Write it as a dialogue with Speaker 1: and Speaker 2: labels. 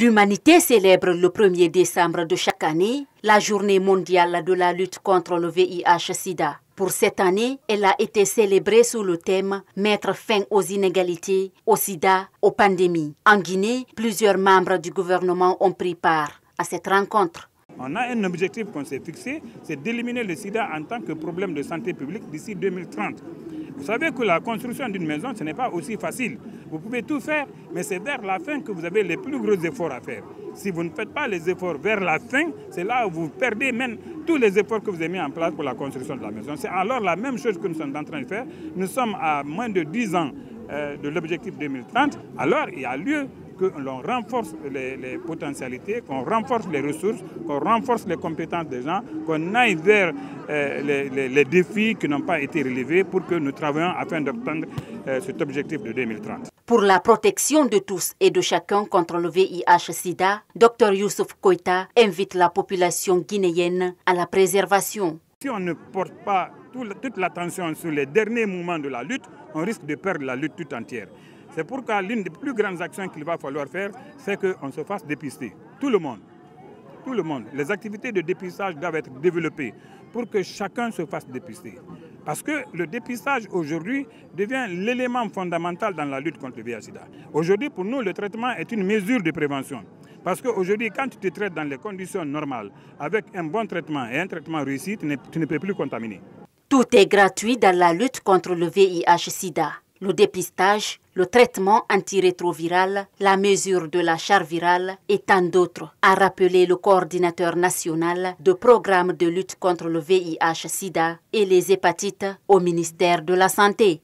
Speaker 1: L'humanité célèbre le 1er décembre de chaque année la journée mondiale de la lutte contre le VIH-Sida. Pour cette année, elle a été célébrée sous le thème « Mettre fin aux inégalités, au sida, aux pandémies ». En Guinée, plusieurs membres du gouvernement ont pris part à cette rencontre.
Speaker 2: On a un objectif qu'on s'est fixé, c'est d'éliminer le sida en tant que problème de santé publique d'ici 2030. Vous savez que la construction d'une maison, ce n'est pas aussi facile. Vous pouvez tout faire, mais c'est vers la fin que vous avez les plus gros efforts à faire. Si vous ne faites pas les efforts vers la fin, c'est là où vous perdez même tous les efforts que vous avez mis en place pour la construction de la maison. C'est alors la même chose que nous sommes en train de faire. Nous sommes à moins de 10 ans de l'objectif 2030. Alors il y a lieu que l'on renforce les potentialités, qu'on renforce les ressources, qu'on renforce les compétences des gens, qu'on aille vers les défis qui n'ont pas été relevés pour que nous travaillions afin d'obtenir cet objectif de 2030.
Speaker 1: Pour la protection de tous et de chacun contre le VIH-Sida, Dr Youssouf Koïta invite la population guinéenne à la préservation.
Speaker 2: Si on ne porte pas toute l'attention sur les derniers moments de la lutte, on risque de perdre la lutte tout entière. C'est pourquoi l'une des plus grandes actions qu'il va falloir faire, c'est qu'on se fasse dépister. Tout le monde. Tout le monde. Les activités de dépistage doivent être développées pour que chacun se fasse dépister. Parce que le dépistage aujourd'hui devient l'élément fondamental dans la lutte contre le VIH-Sida. Aujourd'hui, pour nous, le traitement est une mesure de prévention. Parce qu'aujourd'hui, quand tu te traites dans les conditions normales, avec un bon traitement et un traitement réussi, tu ne peux plus contaminer.
Speaker 1: Tout est gratuit dans la lutte contre le VIH-Sida. Le dépistage, le traitement antirétroviral, la mesure de la charge virale et tant d'autres, a rappelé le coordinateur national de programme de lutte contre le VIH-Sida et les hépatites au ministère de la Santé.